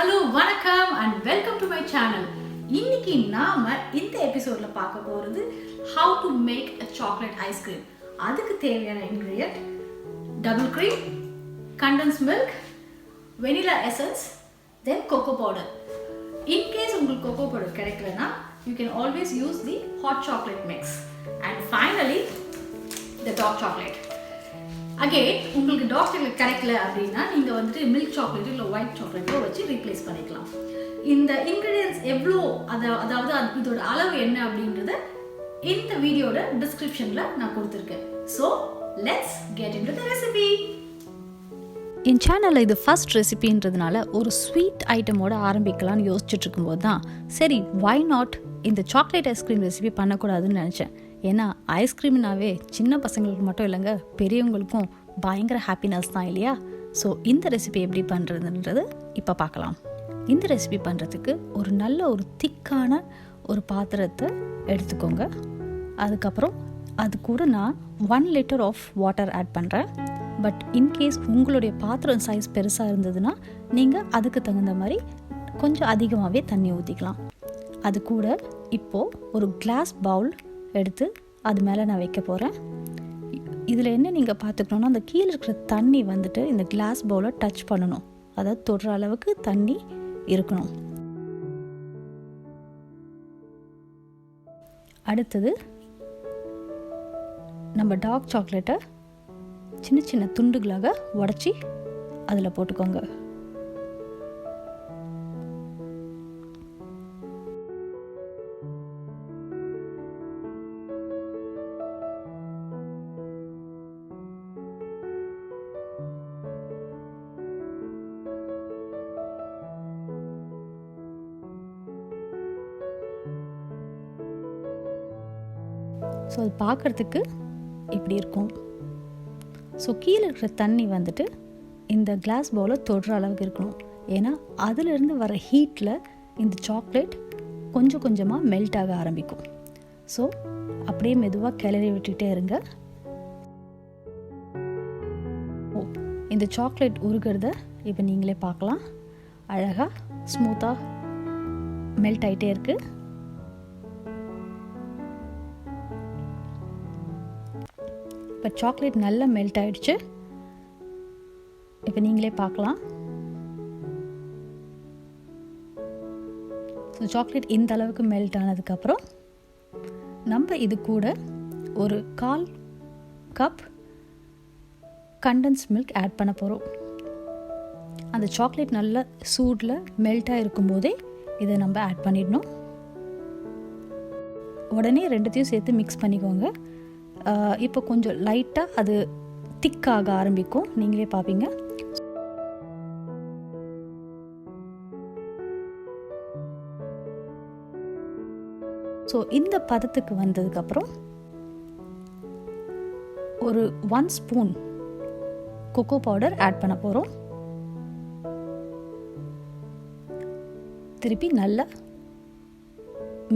Hello, vanakkam and welcome to my channel. இன்னைக்கு நாம இந்த எபிசோட்ல பார்க்க போறது how to make a chocolate ice cream. அதுக்கு தேவையான ingredient double cream, condensed milk, vanilla essence, then cocoa powder. In case உங்களுக்கு cocoa powder கிடைக்கலனா you can always use the hot chocolate mix. And finally the dark chocolate. Again உங்களுக்கு dark chocolate கிடைக்கல அப்படின்னா நீங்கள் வந்துட்டு milk chocolate இல்லை white சாக்லேட்டோ வச்சு replace பண்ணிக்கலாம். இந்த இன்க்ரீடியன்ஸ் எவ்வளோ அதாவது இதோட அளவு என்ன அப்படின்றத இந்த வீடியோட டிஸ்கிரிப்ஷனில் நான் கொடுத்துருக்கேன். So let's get into the recipe. என் சேனலில் இது ஃபஸ்ட் ரெசிபின்றதுனால ஒரு ஸ்வீட் ஐட்டமோட ஆரம்பிக்கலாம்னு யோசிச்சுட்டு இருக்கும்போது தான் சரி வை நாட் இந்த சாக்லேட் ஐஸ்கிரீம் ரெசிபி பண்ணக்கூடாதுன்னு நினச்சேன். ஏன்னா ஐஸ்கிரீம்னாவே சின்ன பசங்களுக்கு மட்டும் இல்லைங்க, பெரியவங்களுக்கும் பயங்கர ஹாப்பினஸ் தான் இல்லையா? ஸோ இந்த ரெசிபி எப்படி பண்ணுறதுன்றது இப்போ பார்க்கலாம். இந்த ரெசிபி பண்ணுறதுக்கு ஒரு நல்ல ஒரு திக்கான ஒரு பாத்திரத்தை எடுத்துக்கோங்க. அதுக்கப்புறம் அது கூட நான் 1 liter ஆஃப் வாட்டர் ஆட் பண்ணுறேன். பட் இன்கேஸ் உங்களுடைய பாத்திரம் சைஸ் பெருசாக இருந்ததுன்னா நீங்கள் அதுக்கு தகுந்த மாதிரி கொஞ்சம் அதிகமாகவே தண்ணி ஊற்றிக்கலாம். அது கூட இப்போது ஒரு கிளாஸ் பவுல் எடுத்து அது மேலே நான் வைக்க போகிறேன். இதில் என்ன நீங்கள் பார்த்துக்கணுன்னா அந்த கீழே இருக்கிற தண்ணி வந்துட்டு இந்த கிளாஸ் பவுலை டச் பண்ணணும், அதாவது தொடுற அளவுக்கு தண்ணி இருக்கணும். அடுத்தது நம்ம டார்க் சாக்லேட்டை சின்ன சின்ன துண்டுகளாக உடச்சி அதில் போட்டுக்கோங்க. ஸோ அது பார்க்குறதுக்கு இப்படி இருக்கும். ஸோ கீழே இருக்கிற தண்ணி வந்துட்டு இந்த கிளாஸ் பவுலை தொடுற அளவுக்கு இருக்கணும். ஏன்னா அதிலிருந்து வர ஹீட்டில் இந்த சாக்லேட் கொஞ்சம் கொஞ்சமாக மெல்ட் ஆக ஆரம்பிக்கும். ஸோ அப்படியே மெதுவாக கிளறி விட்டுகிட்டே இருங்க. இந்த சாக்லேட் உருகிறத இப்போ நீங்களே பார்க்கலாம். அழகாக ஸ்மூத்தாக மெல்ட் ஆகிட்டே இருக்குது. இப்போ சாக்லேட் நல்லா மெல்ட் ஆகிடுச்சு. இப்போ நீங்களே பார்க்கலாம். ஸோ சாக்லேட் இந்த அளவுக்கு மெல்ட் ஆனதுக்கப்புறம் நம்ம இது கூட ஒரு 1/4 கப் கண்டென்ஸ் மில்க் ஆட் பண்ண போகிறோம். அந்த சாக்லேட் நல்ல சூடில் மெல்ட்டாக இருக்கும்போதே இதை நம்ம ஆட் பண்ணிடணும். உடனே ரெண்டுத்தையும் சேர்த்து மிக்ஸ் பண்ணிக்கோங்க. இப்போ கொஞ்சம் லைட்டாக அது திக்காக ஆரம்பிக்கும், நீங்களே பார்ப்பீங்க. ஸோ இந்த பதத்துக்கு வந்ததுக்கப்புறம் ஒரு 1 ஸ்பூன் கொக்கோ பவுடர் ஆட் பண்ண போகிறோம். திருப்பி நல்லா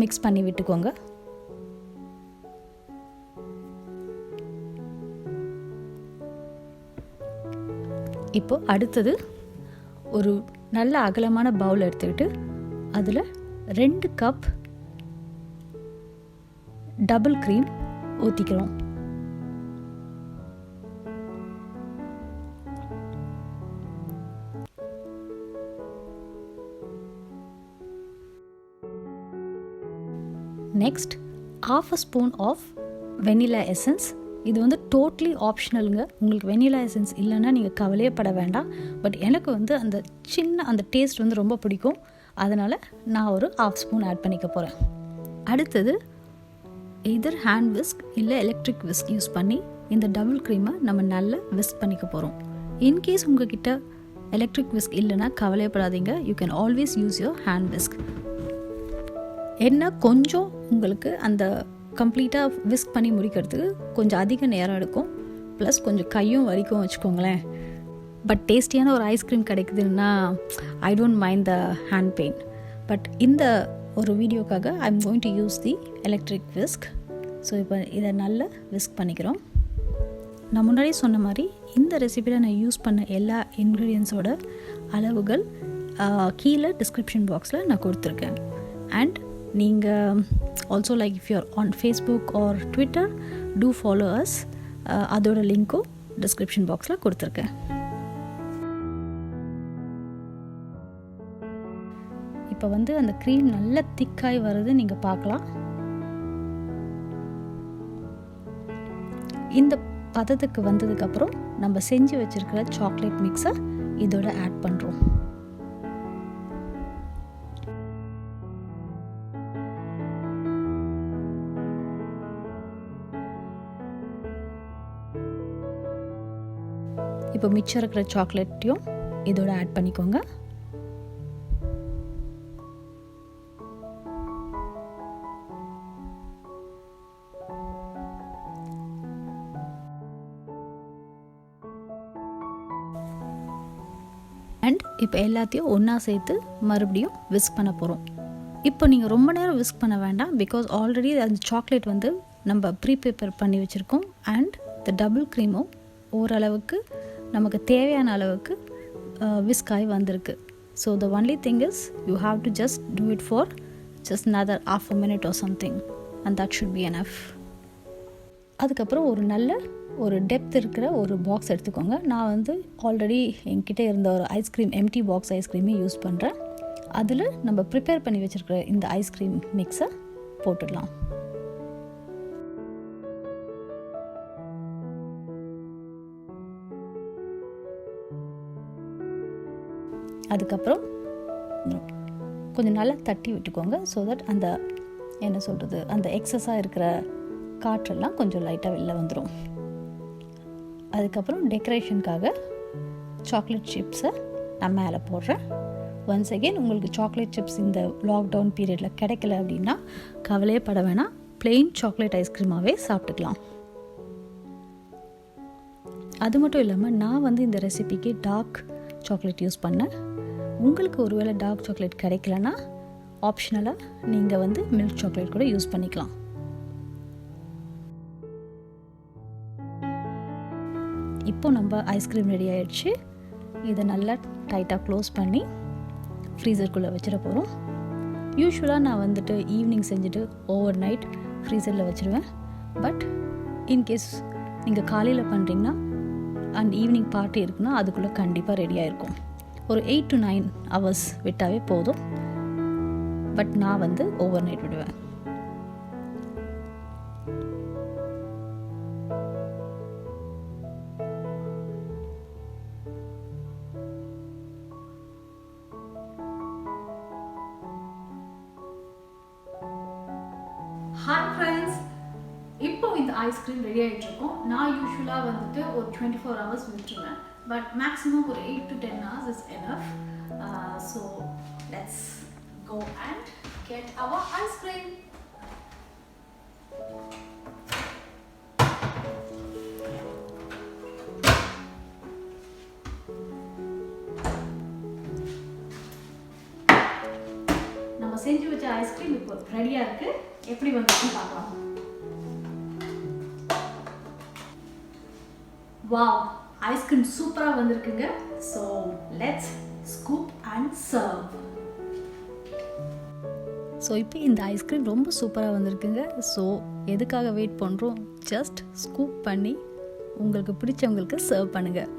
மிக்ஸ் பண்ணி விட்டுக்கோங்க. இப்போ அடுத்தது ஒரு நல்ல அகலமான பவுல் எடுத்துக்கிட்டு அதில் 2 கப் டபுள் க்ரீம் ஊற்றிக்கிறோம். Next 1/2 spoon of vanilla essence. இது வந்து டோட்லி ஆப்ஷனலுங்க. உங்களுக்கு வெனிலா எசன்ஸ் இல்லைன்னா நீங்கள் கவலையே பட வேண்டாம். பட் எனக்கு வந்து அந்த சின்ன அந்த டேஸ்ட் வந்து ரொம்ப பிடிக்கும். அதனால் நான் ஒரு 1/2 ஸ்பூன் ஆட் பண்ணிக்க போகிறேன். அடுத்தது எதர் ஹேண்ட் விஸ்க் இல்லை எலக்ட்ரிக் விஸ்க் யூஸ் பண்ணி இந்த டபுள் க்ரீமை நம்ம நல்லா விஸ்க் பண்ணிக்க போகிறோம். இன்கேஸ் உங்ககிட்ட எலக்ட்ரிக் விஸ்க் இல்லைன்னா கவலையப்படாதீங்க. You can always use your hand whisk. என்ன கொஞ்சம் உங்களுக்கு அந்த கம்ப்ளீட்டாக விஸ்க் பண்ணி முடிக்கிறதுக்கு கொஞ்சம் அதிக நேரம் எடுக்கும், ப்ளஸ் கொஞ்சம் கையும் வலிக்கும் வச்சுக்கோங்களேன். பட் டேஸ்டியான ஒரு ஐஸ்கிரீம் கிடைக்குதுன்னா I don't mind the hand pain. But இந்த ஒரு வீடியோக்காக I am going to use the electric whisk. So இப்போ இதை நல்லா விஸ்க் பண்ணிக்கிறோம். நான் முன்னாடி சொன்ன மாதிரி இந்த ரெசிபியில் நான் யூஸ் பண்ண எல்லா இன்க்ரீடியன்ஸோட அளவுகள் கீழே டிஸ்கிரிப்ஷன் பாக்ஸில் நான் கொடுத்துருக்கேன். அண்ட் நீங்கள் also like if you're on Facebook or Twitter do follow us. அதோட லிங்க்கும் டிஸ்கிரிப்ஷன் பாக்ஸில் கொடுத்துருக்கேன். இப்போ வந்து அந்த க்ரீம் நல்ல திக்காய் வருது நீங்கள் பார்க்கலாம். இந்த பதத்துக்கு வந்ததுக்கப்புறம் நம்ம செஞ்சு வச்சுருக்கிற சாக்லேட் மிக்ஸை இதோட ஆட் பண்ணுறோம். இப்போ மிச்சம் இருக்கிற சாக்லேட்டையும் இதோட ஆட் பண்ணிக்கோங்க. அண்ட் இப்போ எல்லாத்தையும் ஒன்றா சேர்த்து மறுபடியும் விஸ்க் பண்ண போகிறோம். இப்போ நீங்கள் ரொம்ப நேரம் விஸ்க் பண்ண வேண்டாம், பிகாஸ் ஆல்ரெடி அந்த சாக்லேட் வந்து நம்ம ப்ரீப்ரிப்பேர் பண்ணி வச்சுருக்கோம். அண்ட் இந்த டபுள் க்ரீமும் ஓரளவுக்கு நமக்கு தேவையான அளவுக்கு விஸ்க் ஆகி வந்திருக்கு. So the only thing is you have to just do it for just another half a minute or something and that should be enough. அதுக்கப்புறம் ஒரு டெப்த் இருக்கிற ஒரு பாக்ஸ் எடுத்துக்கோங்க. நான் வந்து ஆல்ரெடி என்கிட்ட இருந்த ஒரு ஐஸ்கிரீம் எம்டி பாக்ஸ் ஐஸ்கிரீமே யூஸ் பண்ணுறேன். அதில் நம்ம ப்ரிப்பேர் பண்ணி வச்சுருக்கிற இந்த ஐஸ்கிரீம் மிக்ஸை போட்டுடலாம். அதுக்கப்புறம் கொஞ்சம் நல்லா தட்டி விட்டுக்கோங்க. ஸோ தட் அந்த என்ன சொல்கிறது அந்த எக்ஸஸாக இருக்கிற காற்றெல்லாம் கொஞ்சம் லைட்டாக வெளில வந்துடும். அதுக்கப்புறம் டெக்கரேஷனுக்காக சாக்லேட் சிப்ஸை நான் மேலே போடுறேன். ஒன்ஸ் அகெயின் உங்களுக்கு சாக்லேட் சிப்ஸ் இந்த லாக்டவுன் பீரியடில் கிடைக்கல அப்படின்னா கவலையே பட வேணாம், பிளெயின் சாக்லேட் ஐஸ்கிரீமாகவே சாப்பிட்டுக்கலாம். அது மட்டும் இல்லாமல் நான் வந்து இந்த ரெசிபிக்கு டார்க் சாக்லேட் யூஸ் பண்ணேன். உங்களுக்கு ஒருவேளை டார்க் சாக்லேட் கிடைக்கலன்னா ஆப்ஷனலாக நீங்கள் வந்து மில்க் சாக்லேட் கூட யூஸ் பண்ணிக்கலாம். இப்போ நம்ம ஐஸ்கிரீம் ரெடி ஆகிடுச்சு. இதை நல்லா டைட்டாக க்ளோஸ் பண்ணி ஃப்ரீசருக்குள்ளே வச்சிட போகிறோம். யூஸ்வலாக நான் வந்துட்டு ஈவினிங் செஞ்சுட்டு ஓவர் நைட் ஃப்ரீசரில் வச்சுருவேன். பட் இன்கேஸ் நீங்கள் காலையில் பண்ணுறீங்கன்னா அண்ட் ஈவினிங் பார்ட்டி இருக்குன்னா அதுக்குள்ளே கண்டிப்பாக ரெடியாக இருக்கும். ஒரு 8 to 9 hours விட்டாவே போதும். பட் நான் வந்து ஓவர் நைட் விடுவேன். ஹாய் ஃப்ரெண்ட்ஸ், இப்போ இந்த ஐஸ்கிரீம் ரெடி ஆகிட்டு இருக்கோம். நான் யூஸ்வலாக வந்துட்டு ஒரு 24 hours விட்டுருவேன். But maximum for 8 to 10 hours is enough. So let's go and get our ice cream. நம்ம செஞ்சு வச்ச ஐஸ்கிரீம் இப்போ ரெடியா இருக்கு. எப்படி வந்துச்சுன்னு பார்க்கலாம். வாவ், ஐஸ்கிரீம் சூப்பராக வந்திருக்குங்க. So let's scoop and serve. So இப்போ இந்த ஐஸ்கிரீம் ரொம்ப சூப்பராக வந்திருக்குங்க. ஸோ எதுக்காக வெயிட் பண்ணுறோம்? ஜஸ்ட் ஸ்கூப் பண்ணி உங்களுக்கு பிடிச்சவங்களுக்கு சர்வ் பண்ணுங்கள்.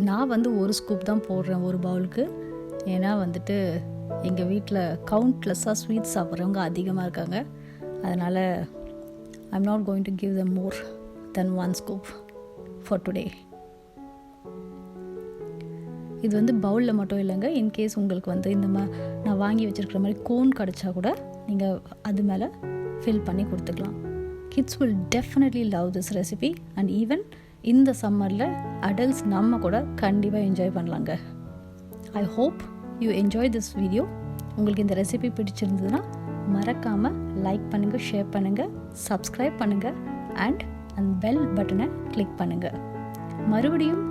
நான் வந்து ஒரு ஸ்கூப் தான் போடுறேன் ஒரு பவுலுக்கு. ஏன்னா வந்துட்டு எங்கள் வீட்டில் கவுண்ட்லெஸ்ஸாக ஸ்வீட்ஸ் சாப்பிட்றவங்க அதிகமாக இருக்காங்க. அதனால் I'm not going to give them more than 1 scoop for today. இது வந்து பவுலில் மட்டும் இல்லைங்க. இன்கேஸ் உங்களுக்கு வந்து இந்த நான் வாங்கி வச்சுருக்கிற மாதிரி கோன் கிடச்சா கூட நீங்கள் அது மேலே ஃபில் பண்ணி கொடுத்துக்கலாம். Kids will definitely love this recipe. And even இந்த சம்மரில் அடல்ட்ஸ் நம்ம கூட கண்டிப்பாக என்ஜாய் பண்ணலாங்க. I hope you enjoy this video. உங்களுக்கு இந்த ரெசிபி பிடிச்சிருந்ததுன்னா மறக்காமல் லைக் பண்ணுங்கள், ஷேர் பண்ணுங்கள், சப்ஸ்கிரைப் பண்ணுங்கள் அண்ட் அந்த பெல் பட்டனை கிளிக் பண்ணுங்கள். மறுபடியும்